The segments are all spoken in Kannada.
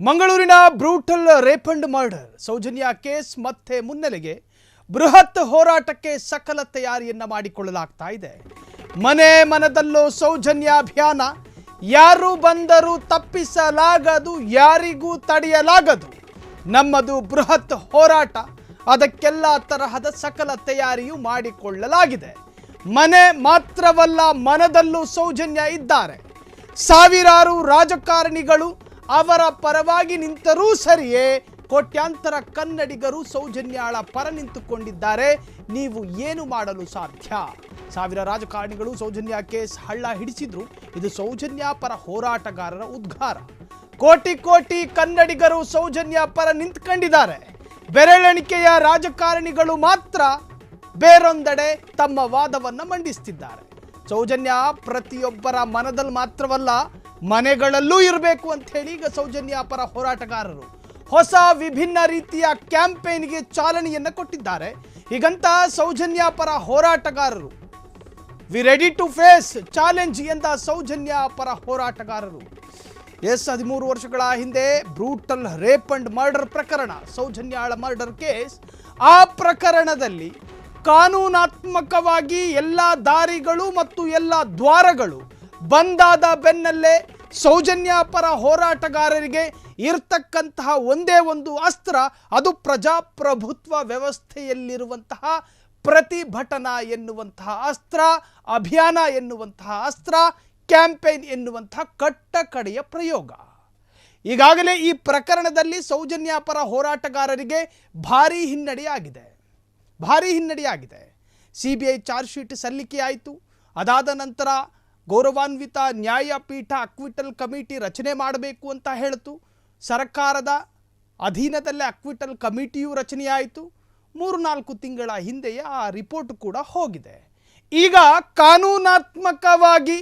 ಮಂಗಳೂರಿನ brutal rape and murder Soujanya case ಮತ್ತೆ ಮುನ್ನೆಲೆಗೆ ಬೃಹತ್ ಹೋರಾಟಕ್ಕೆ ಸಕಲ ತಯಾರಿಯನ್ನ ಮಾಡಿಕೊಳ್ಳಲಾಗ್ತಾ ಇದೆ. ಮನೆ ಮನದಲ್ಲೂ ಸೌಜನ್ಯ ಅಭಿಯಾನ. ಯಾರು ಬಂದರೂ ತಪ್ಪಿಸಲಾಗದು, ಯಾರಿಗೂ ತಡೆಯಲಾಗದು. ನಮ್ಮದು ಬೃಹತ್ ಹೋರಾಟ. ಅದಕ್ಕೆಲ್ಲ ತರಹದ ಸಕಲ ತಯಾರಿಯು ಮಾಡಿಕೊಳ್ಳಲಾಗಿದೆ. ಮನೆ ಮಾತ್ರವಲ್ಲ, ಮನದಲ್ಲೂ ಸೌಜನ್ಯ ಇದ್ದಾರೆ. ಸಾವಿರಾರು ರಾಜಕಾರಣಿಗಳು ಅವರ ಪರವಾಗಿ ನಿಂತರೂ ಸರಿಯೇ, ಕೋಟ್ಯಾಂತರ ಕನ್ನಡಿಗರು ಸೌಜನ್ಯಾಳ ಪರ ನಿಂತುಕೊಂಡಿದ್ದಾರೆ. ನೀವು ಏನು ಮಾಡಲು ಸಾಧ್ಯ? ಸಾವಿರ ರಾಜಕಾರಣಿಗಳು ಸೌಜನ್ಯ ಕೇಸ್ ಹಳ್ಳ ಹಿಡಿಸಿದ್ರು. ಇದು ಸೌಜನ್ಯ ಪರ ಹೋರಾಟಗಾರರ ಉದ್ಗಾರ. ಕೋಟಿ ಕೋಟಿ ಕನ್ನಡಿಗರು ಸೌಜನ್ಯ ಪರ ನಿಂತ್ಕೊಂಡಿದ್ದಾರೆ. ಬೆರಳೆಣಿಕೆಯ ರಾಜಕಾರಣಿಗಳು ಮಾತ್ರ ಬೇರೊಂದೆಡೆ ತಮ್ಮ ವಾದವನ್ನ ಮಂಡಿಸುತ್ತಿದ್ದಾರೆ. ಸೌಜನ್ಯ ಪ್ರತಿಯೊಬ್ಬರ ಮನದಲ್ಲಿ ಮಾತ್ರವಲ್ಲ, ಮನೆಗಳಲ್ಲೂ ಇರಬೇಕು ಅಂತ ಹೇಳಿ ಈಗ ಸೌಜನ್ಯ ಪರ ಹೋರಾಟಗಾರರು ಹೊಸ ವಿಭಿನ್ನ ರೀತಿಯ ಕ್ಯಾಂಪೇನ್ಗೆ ಚಾಲನೆಯನ್ನ ಕೊಟ್ಟಿದ್ದಾರೆ. ಹೀಗಂತ ಸೌಜನ್ಯ ಪರ ಹೋರಾಟಗಾರರು we ready to face challenge ಎಂದ ಸೌಜನ್ಯ ಪರ ಹೋರಾಟಗಾರರು 13 ವರ್ಷಗಳ ಹಿಂದೆ ಬ್ರೂಟಲ್ ರೇಪ್ ಅಂಡ್ ಮರ್ಡರ್ ಪ್ರಕರಣ, ಸೌಜನ್ಯಾಳ ಮರ್ಡರ್ ಕೇಸ್. ಆ ಪ್ರಕರಣದಲ್ಲಿ ಕಾನೂನಾತ್ಮಕವಾಗಿ ಎಲ್ಲ ದಾರಿಗಳು ಮತ್ತು ಎಲ್ಲ ದ್ವಾರಗಳು ಬಂದಾದ ಬೆನ್ನಲ್ಲೇ ಸೌಜನ್ಯ ಪರ ಹೋರಾಟಗಾರರಿಗೆ ಇರ್ತಕ್ಕಂತಹ ಒಂದೇ ಒಂದು ಅಸ್ತ್ರ, ಅದು ಪ್ರಜಾಪ್ರಭುತ್ವ ವ್ಯವಸ್ಥೆಯಲ್ಲಿರುವಂತಹ ಪ್ರತಿಭಟನಾ ಎನ್ನುವಂತಹ ಅಸ್ತ್ರ, ಅಭಿಯಾನ ಎನ್ನುವಂತಹ ಅಸ್ತ್ರ, ಕ್ಯಾಂಪೇನ್ ಎನ್ನುವಂತಹ ಕಟ್ಟಕಡೆಯ ಪ್ರಯೋಗ. ಈಗಾಗಲೇ ಈ ಪ್ರಕರಣದಲ್ಲಿ ಸೌಜನ್ಯ ಪರ ಹೋರಾಟಗಾರರಿಗೆ ಭಾರೀ ಹಿನ್ನಡೆಯಾಗಿದೆ. CBI ಚಾರ್ಜ್ ಶೀಟ್ ಸಲ್ಲಿಕೆಯಾಯಿತು. ಅದಾದ ನಂತರ ಗೌರವಾನ್ವಿತ ನ್ಯಾಯಪೀಠ ಅಕ್ವಿಟಲ್ ಕಮಿಟಿ ರಚನೆ ಮಾಡಬೇಕು ಅಂತ ಹೇಳಿತು. ಸರ್ಕಾರದ ಅಧೀನದಲ್ಲೇ ಅಕ್ವಿಟಲ್ ಕಮಿಟಿಯೂ ರಚನೆಯಾಯಿತು. 3-4 ತಿಂಗಳ ಹಿಂದೆಯೇ ಆ ರಿಪೋರ್ಟ್ ಕೂಡ ಹೋಗಿದೆ. ಈಗ ಕಾನೂನಾತ್ಮಕವಾಗಿ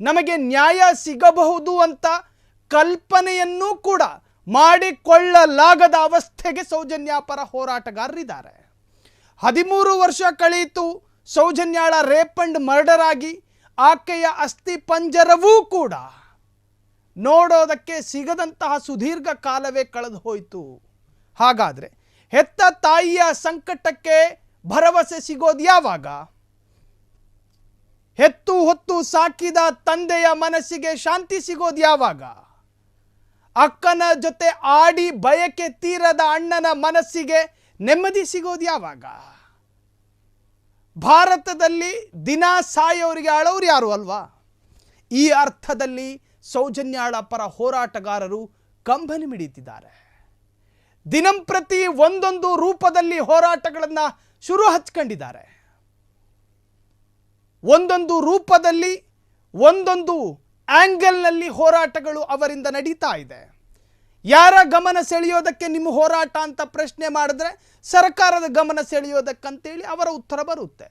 ನಮಗೆ ನ್ಯಾಯ ಸಿಗಬಹುದು ಅಂತ ಕಲ್ಪನೆಯನ್ನೂ ಕೂಡ ಮಾಡಿಕೊಳ್ಳಲಾಗದ ಅವಸ್ಥೆಗೆ ಸೌಜನ್ಯ ಪರ ಹೋರಾಟಗಾರರಿದ್ದಾರೆ. 13 ವರ್ಷ ಕಳೆಯಿತು ಸೌಜನ್ಯಾಳ ರೇಪ್ ಅಂಡ್ ಮರ್ಡರ್ ಆಗಿ. ಆಕೆಯ ಅಸ್ಥಿ ಪಂಜರವೂ ಕೂಡ ನೋಡೋದಕ್ಕೆ ಸಿಗದಂತಹ ಸುದೀರ್ಘ ಕಾಲವೇ ಕಳೆದು ಹೋಯಿತು. ಹಾಗಾದರೆ ಹೆತ್ತ ತಾಯಿಯ ಸಂಕಟಕ್ಕೆ ಭರವಸೆ ಸಿಗೋದು ಯಾವಾಗ? ಹೆತ್ತು ಹೊತ್ತು ಸಾಕಿದ ತಂದೆಯ ಮನಸ್ಸಿಗೆ ಶಾಂತಿ ಸಿಗೋದು ಯಾವಾಗ? ಅಕ್ಕನ ಜೊತೆ ಆಡಿ ಬಯಕೆ ತೀರದ ಅಣ್ಣನ ಮನಸ್ಸಿಗೆ ನೆಮ್ಮದಿ ಸಿಗೋದು ಯಾವಾಗ? ಭಾರತದಲ್ಲಿ ದಿನ ಸಾಯೋರಿಗೆ ಆಳೋರು ಯಾರು ಅಲ್ವಾ? ಈ ಅರ್ಥದಲ್ಲಿ ಸೌಜನ್ಯಾಳ ಪರ ಹೋರಾಟಗಾರರು ಕಂಬನಿ ಮಿಡಿತಿದ್ದಾರೆ. ದಿನಂಪ್ರತಿ ಒಂದೊಂದು ರೂಪದಲ್ಲಿ ಹೋರಾಟಗಳನ್ನು ಶುರು ಹಚ್ಕೊಂಡಿದ್ದಾರೆ. ಒಂದೊಂದು ರೂಪದಲ್ಲಿ ಒಂದೊಂದು ಆಂಗಲ್ನಲ್ಲಿ ಹೋರಾಟಗಳು ಅವರಿಂದ ನಡೀತಾ ಇದೆ. ಯಾರ ಗಮನ ಸೆಳೆಯೋದಕ್ಕೆ ನಿಮ್ಮ ಹೋರಾಟ ಅಂತ ಪ್ರಶ್ನೆ ಮಾಡಿದ್ರೆ ಸರ್ಕಾರದ ಗಮನ ಸೆಳೆಯೋದಕ್ಕಂತೇಳಿ ಅವರ ಉತ್ತರ ಬರುತ್ತೆ.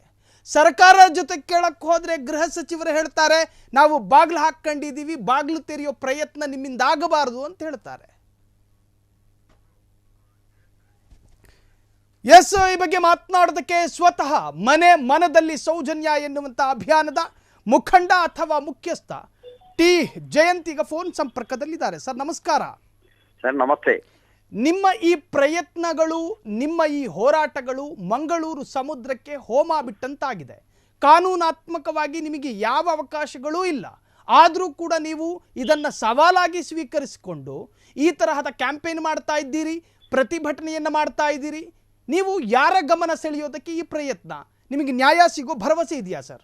ಸರ್ಕಾರದ ಜೊತೆ ಕೇಳಕ್ಕೆ ಹೋದರೆ ಗೃಹ ಸಚಿವರು ಹೇಳ್ತಾರೆ, ನಾವು ಬಾಗಿಲು ಹಾಕ್ಕೊಂಡಿದ್ದೀವಿ, ಬಾಗಿಲು ತೆರೆಯೋ ಪ್ರಯತ್ನ ನಿಮ್ಮಿಂದ ಆಗಬಾರದು ಅಂತ ಹೇಳ್ತಾರೆ. ಈ ಬಗ್ಗೆ ಮಾತನಾಡೋದಕ್ಕೆ ಸ್ವತಃ ಮನೆ ಮನದಲ್ಲಿ ಸೌಜನ್ಯ ಎನ್ನುವಂಥ ಅಭಿಯಾನದ ಮುಖಂಡ ಅಥವಾ ಮುಖ್ಯಸ್ಥ ಟಿ ಜಯಂತ್ ಈಗ ಫೋನ್ ಸಂಪರ್ಕದಲ್ಲಿದ್ದಾರೆ. ಸರ್ ನಮಸ್ಕಾರ. ಸರ್ ನಮಸ್ತೆ. ನಿಮ್ಮ ಈ ಪ್ರಯತ್ನಗಳು, ನಿಮ್ಮ ಈ ಹೋರಾಟಗಳು ಮಂಗಳೂರು ಸಮುದ್ರಕ್ಕೆ ಹೋಮ ಬಿಟ್ಟಂತಾಗಿದೆ. ಕಾನೂನಾತ್ಮಕವಾಗಿ ನಿಮಗೆ ಯಾವ ಅವಕಾಶಗಳೂ ಇಲ್ಲ. ಆದರೂ ಕೂಡ ನೀವು ಇದನ್ನು ಸವಾಲಾಗಿ ಸ್ವೀಕರಿಸಿಕೊಂಡು ಈ ತರಹದ ಕ್ಯಾಂಪೇನ್ ಮಾಡ್ತಾ ಇದ್ದೀರಿ, ಪ್ರತಿಭಟನೆಯನ್ನು ಮಾಡ್ತಾ ಇದ್ದೀರಿ. ನೀವು ಯಾರ ಗಮನ ಸೆಳೆಯೋದಕ್ಕೆ ಈ ಪ್ರಯತ್ನ? ನಿಮಗೆ ನ್ಯಾಯ ಸಿಗೋ ಭರವಸೆ ಇದೆಯಾ ಸರ್?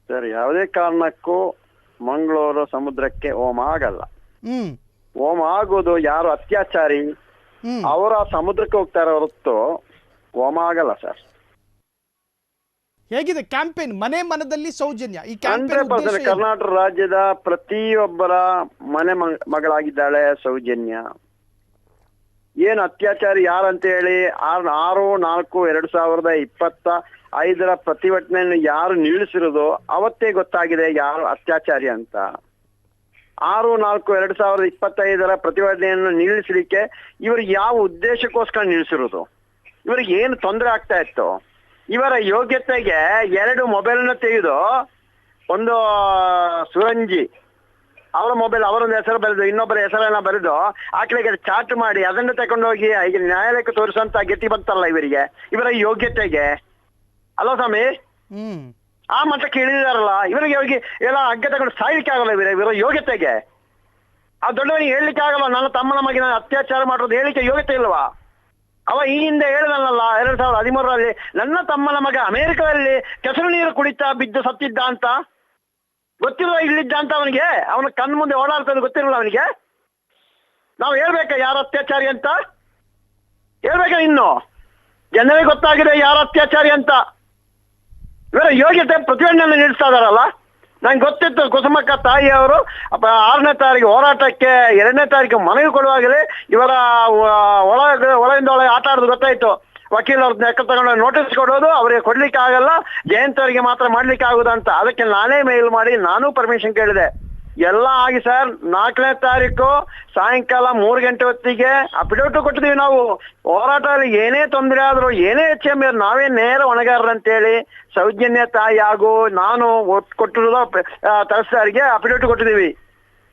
ಸರ್, ಯಾವುದೇ ಕಾರಣಕ್ಕೂ ಮಂಗಳೂರು ಸಮುದ್ರಕ್ಕೆ ಹೋಮ ಆಗಲ್ಲ. ಹೋಮ ಆಗೋದು ಯಾರು ಅತ್ಯಾಚಾರಿ ಅವರ ಸಮುದ್ರಕ್ಕೆ ಹೋಗ್ತಾರೆ ಹೊರತು ಹೋಮ ಆಗಲ್ಲ ಸರ್. ಹೇಗಿದೆ ಕ್ಯಾಂಪೇನ್ ಮನೆ ಮನದಲ್ಲಿ ಸೌಜನ್ಯ? ಈ 100% ಕರ್ನಾಟಕ ರಾಜ್ಯದ ಪ್ರತಿಯೊಬ್ಬರ ಮನೆ ಮಗಳಾಗಿದ್ದಾಳೆ ಸೌಜನ್ಯ. ಏನು ಅತ್ಯಾಚಾರಿ ಯಾರಂತ ಹೇಳಿ 6/4/2025 ಪ್ರತಿಭಟನೆಯನ್ನು ಯಾರು ನಿಲ್ಲಿಸಿರೋದು ಅವತ್ತೇ ಗೊತ್ತಾಗಿದೆ ಯಾರು ಅತ್ಯಾಚಾರಿ ಅಂತ. 6/4/2025 ಪ್ರತಿಭಟನೆಯನ್ನು ನಿಲ್ಲಿಸಲಿಕ್ಕೆ ಇವರು ಯಾವ ಉದ್ದೇಶಕ್ಕೋಸ್ಕರ ನಿಲ್ಲಿಸಿರೋದು? ಇವರಿಗೆ ಏನು ತೊಂದರೆ ಆಗ್ತಾ ಇತ್ತು? ಇವರ ಯೋಗ್ಯತೆಗೆ 2 ಮೊಬೈಲ್ನ ತೆಗೆದು ಒಂದು ಸುರಂಜಿ ಅವರ ಮೊಬೈಲ್ ಅವರೊಂದು ಹೆಸರು ಬರೆದು ಇನ್ನೊಬ್ಬರ ಹೆಸರನ್ನ ಬರೆದು ಆಕಳಿಗೆ ಚಾಟ್ ಮಾಡಿ ಅದನ್ನು ತಗೊಂಡೋಗಿ ಈಗ ನ್ಯಾಯಾಲಯಕ್ಕೆ ತೋರಿಸುವಂತ ಗತಿ ಬಂತಲ್ಲ ಇವರ ಯೋಗ್ಯತೆಗೆ ಅಲ್ಲ ಸ್ವಾಮಿ ಆ ಮಟ್ಟಕ್ಕೆ ಇಳಿದಾರಲ್ಲ ಇವರಿಗೆ ಹೋಗಿ ಎಲ್ಲ ಅಗ್ಗ ತಗೊಂಡು ಸಾಯ್ಲಿಕ್ಕೆ ಆಗಲ್ಲ ಇವರ ಯೋಗ್ಯತೆಗೆ. ಆ ದೊಡ್ಡವನಿಗೆ ಹೇಳಲಿಕ್ಕೆ ಆಗಲ್ಲ ನನ್ನ ತಮ್ಮನ ಮಗಿನ ಅತ್ಯಾಚಾರ ಮಾಡೋದು ಹೇಳಿಕೆ ಯೋಗ್ಯತೆ ಇಲ್ವಾ? ಅವ ಈ ಹಿಂದೆ ಹೇಳಿದನಲ್ಲ 2013ರಲ್ಲಿ ನನ್ನ ತಮ್ಮನ ಮಗ ಅಮೆರಿಕದಲ್ಲಿ ಕೆಸರು ನೀರು ಕುಡಿತಾ ಬಿದ್ದು ಸತ್ತಿದ್ದ ಅಂತ. ಗೊತ್ತಿಲ್ವ ಇಲ್ಲಿದ್ದ ಅಂತ ಅವನಿಗೆ? ಅವನ ಕಣ್ಣು ಮುಂದೆ ಓಡಾಡ್ತದೆ ಗೊತ್ತಿರಲ್ಲ ಅವನಿಗೆ? ನಾವು ಹೇಳ್ಬೇಕಾ ಯಾರ ಅತ್ಯಾಚಾರಿ ಅಂತ? ಹೇಳ್ಬೇಕಾ? ಇನ್ನು ಜನರಿಗೆ ಗೊತ್ತಾಗಿದೆ ಯಾರ ಅತ್ಯಾಚಾರಿ ಅಂತ. ಇವರ ಯೋಗ್ಯತೆ ಪ್ರತಿಭಟನೆಯನ್ನು ನಿಲ್ಲಿಸ್ತಾ ಇದಾರಲ್ಲ. ನಂಗೆ ಗೊತ್ತಿತ್ತು ಕುಸುಮಕ್ಕ ತಾಯಿಯವರು 6ನೇ ತಾರೀಕು ಹೋರಾಟಕ್ಕೆ 2ನೇ ತಾರೀಕು ಮನವಿ ಕೊಡುವಾಗಲೇ ಇವರ ಒಳಗಿಂದ ಒಳಗೆ ಆಟ ಆಡೋದು ಗೊತ್ತಾಯ್ತು. ವಕೀಲರು ಲೆಕ್ಕ ತಗೊಂಡು ನೋಟಿಸ್ ಕೊಡೋದು ಅವರಿಗೆ ಕೊಡ್ಲಿಕ್ಕೆ ಆಗಲ್ಲ, ಜಯಂತ್ ಅವರಿಗೆ ಮಾತ್ರ ಮಾಡ್ಲಿಕ್ಕೆ ಆಗುದಂತ. ಅದಕ್ಕೆ ನಾನೇ ಮೇಲ್ ಮಾಡಿ ನಾನು ಪರ್ಮಿಷನ್ ಕೇಳಿದೆ. ಎಲ್ಲ ಆಗಿ ಸರ್ 4ನೇ ತಾರೀಕು ಸಾಯಂಕಾಲ 3 ಗಂಟೆ ಹೊತ್ತಿಗೆ ಅಫಿಡವಿಟ್ ಕೊಟ್ಟಿದ್ದೀವಿ ನಾವು. ಹೋರಾಟದಲ್ಲಿ ಏನೇ ತೊಂದರೆ ಆದ್ರು ಏನೇ ಹೆಚ್ಚು ನಾವೇ ನೇರ ಹೊಣೆಗಾರರಂತೇಳಿ ಸೌಜನ್ಯ ತಾಯಿ ಹಾಗೂ ನಾನು ಕೊಟ್ಟಿರೋದು ತಹಸೀಲ್ದಾರ್ಗೆ ಅಫಿಡವಿಟ್ ಕೊಟ್ಟಿದ್ದೀವಿ.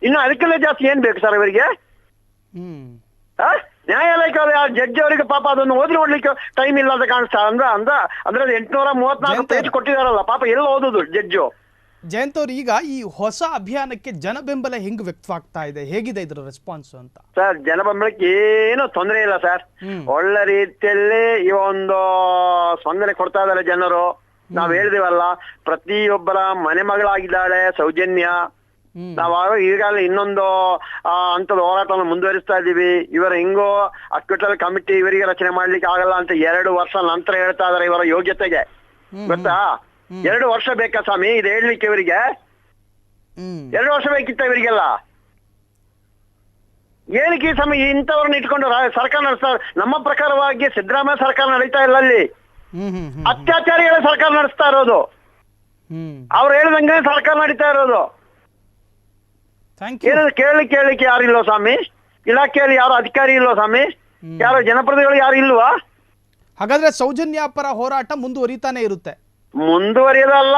ಇನ್ನು ಅದಕ್ಕೆಲ್ಲ ಜಾಸ್ತಿ ಏನ್ ಬೇಕು ಸರ್ ಇವರಿಗೆ? ನ್ಯಾಯಾಲಯಕ್ಕೆ ಜಡ್ಜ್ ಅವರಿಗೆ ಪಾಪ ಅದನ್ನು ಓದಿ ನೋಡ್ಲಿಕ್ಕೆ ಟೈಮ್ ಇಲ್ಲ ಅಂತ ಕಾಣಿಸ್ತಾ. ಅಂದ್ರೆ 834 ಪೇಜ್ ಕೊಟ್ಟಿದಾರಲ್ಲ, ಪಾಪ ಎಲ್ಲ ಓದುದು ಜಡ್ಜು. ಜಯಂತ್ ಅವ್ರು, ಈಗ ಈ ಹೊಸ ಅಭಿಯಾನಕ್ಕೆ ಜನ ಬೆಂಬಲ ಹೆಂಗ್ ವ್ಯಕ್ತವಾಗ್ತಾ ಇದೆ, ಹೇಗಿದೆ ಇದರ ರೆಸ್ಪಾನ್ಸ್ ಅಂತ? ಸರ್ ಜನ ಬೆಂಬಲಕ್ಕೆ ಏನು ತೊಂದರೆ ಇಲ್ಲ ಸರ್, ಒಳ್ಳೆ ರೀತಿಯಲ್ಲಿ ಈ ಒಂದು ಸ್ಪಂದನೆ ಕೊಡ್ತಾ ಇದಾರೆ ಜನರು. ನಾವ್ ಹೇಳಿದಿವಲ್ಲ, ಪ್ರತಿಯೊಬ್ಬರ ಮನೆ ಮಗಳಾಗಿದ್ದಾಳೆ ಸೌಜನ್ಯ. ನಾವು ಈಗಾಗಲೇ ಇನ್ನೊಂದು ಹಂತದ ಹೋರಾಟವನ್ನು ಮುಂದುವರಿಸ್ತಾ ಇದ್ದೀವಿ. ಇವರ ಹಿಂಗೋ ಅಕ್ವಿಟಲ್ ಕಮಿಟಿ ಇವರಿಗೆ ರಚನೆ ಮಾಡ್ಲಿಕ್ಕೆ ಆಗಲ್ಲ ಅಂತ 2 ವರ್ಷ ನಂತರ ಹೇಳ್ತಾ ಇದಾರೆ ಇವರ ಯೋಗ್ಯತೆಗೆ. ಗೊತ್ತಾ? 2 ವರ್ಷ ಬೇಕಾ ಸ್ವಾಮಿ ಇದು ಹೇಳ್ಲಿಕ್ಕೆ ಇವರಿಗೆ? 2 ವರ್ಷ ಬೇಕಿತ್ತ ಇವರಿಗೆಲ್ಲ? ಏನಕ್ಕೆ ಈ ಸಮಯ ಇಂಥವ್ರನ್ನ ಇಟ್ಕೊಂಡು ಸರ್ಕಾರ ನಡೆಸ್ತಾರೆ? ನಮ್ಮ ಪ್ರಕಾರವಾಗಿ ಸಿದ್ದರಾಮಯ್ಯ ಸರ್ಕಾರ ನಡೀತಾ ಇಲ್ಲ, ಅಲ್ಲಿ ಅತ್ಯಾಚಾರಿಗಳ ಸರ್ಕಾರ ನಡೆಸ್ತಾ ಇರೋದು. ಅವ್ರು ಹೇಳಿದಂಗೆ ಸರ್ಕಾರ ನಡೀತಾ ಇರೋದು. ಏನಾದ್ರು ಕೇಳಲಿಕ್ಕೆ ಯಾರು ಇಲ್ವಾ ಸ್ವಾಮಿ? ಇಲಾಖೆಯಲ್ಲಿ ಯಾರು ಅಧಿಕಾರಿ ಇಲ್ವಾ ಸ್ವಾಮಿ? ಯಾರು ಜನಪ್ರತಿನಿಧಿಗಳು ಯಾರು ಇಲ್ವಾ? ಹಾಗಾದ್ರೆ ಸೌಜನ್ಯ ಪರ ಹೋರಾಟ ಮುಂದುವರಿತಾನೆ ಇರುತ್ತೆ? ಮುಂದುವರಿಯೋದಲ್ಲ,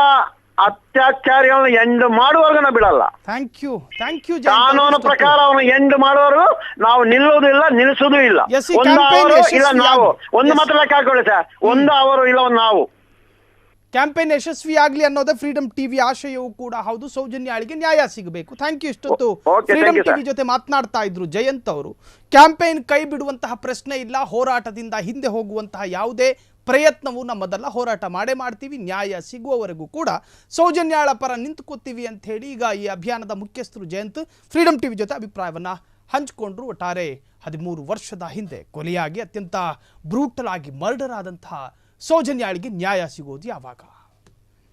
ಅತ್ಯಾಚಾರಿಗಳನ್ನ ಎಂಡ್ ಮಾಡುವವರೆಗೂ ನಾವು ಬಿಡಲ್ಲ. ಥ್ಯಾಂಕ್ ಯು ಕಾನೂನು ಪ್ರಕಾರ ಅವನು ಎಂಡ್ ಮಾಡುವವರು ನಾವು ನಿಲ್ಲುವುದಿಲ್ಲ, ನಿಲ್ಲಿಸುವುದೂ ಇಲ್ಲ. ಒಂದು ಅವರು ಇಲ್ಲ ನಾವು. ಒಂದು ಮಾತ್ರ ಲೆಕ್ಕ ಹಾಕೊಳ್ಳಿ ಸರ್, ಒಂದು ಅವರು ಇಲ್ಲ ನಾವು. ಕ್ಯಾಂಪೇನ್ ಯಶಸ್ವಿ ಆಗ್ಲಿ ಅನ್ನೋದೇ ಫ್ರೀಡಮ್ ಟಿವಿ ಆಶಯವೂ ಕೂಡ ಹೌದು. ಸೌಜನ್ಯಾಳಿಗೆ ನ್ಯಾಯ ಸಿಗಬೇಕು. Thank you. ಇಷ್ಟೊತ್ತು ಫ್ರೀಡಮ್ ಟಿವಿ ಜೊತೆ ಮಾತನಾಡ್ತಾ ಇದ್ರು ಜಯಂತ್ ಅವರು. ಕ್ಯಾಂಪೇನ್ ಕೈ ಬಿಡುವಂತಹ ಪ್ರಶ್ನೆ ಇಲ್ಲ, ಹೋರಾಟದಿಂದ ಹಿಂದೆ ಹೋಗುವಂತಹ ಯಾವುದೇ ಪ್ರಯತ್ನವೂ ನಮ್ಮದಲ್ಲ, ಹೋರಾಟ ಮಾಡೇ ಮಾಡ್ತೀವಿ, ನ್ಯಾಯ ಸಿಗುವವರೆಗೂ ಕೂಡ ಸೌಜನ್ಯಾಳ ಪರ ನಿಂತುಕೋತೀವಿ ಅಂತ ಹೇಳಿ ಈಗ ಈ ಅಭಿಯಾನದ ಮುಖ್ಯಸ್ಥರು ಜಯಂತ್ ಫ್ರೀಡಮ್ ಟಿವಿ ಜೊತೆ ಅಭಿಪ್ರಾಯವನ್ನ ಹಂಚಿಕೊಂಡ್ರು. ಒಟ್ಟಾರೆ 13 ವರ್ಷದ ಹಿಂದೆ ಕೊಲೆಯಾಗಿ ಅತ್ಯಂತ ಬ್ರೂಟಲ್ ಆಗಿ ಮರ್ಡರ್ ಆದಂತಹ ಸೌಜನ್ಯಾಳಿಗೆ ನ್ಯಾಯ ಸಿಗೋದು ಯಾವಾಗ?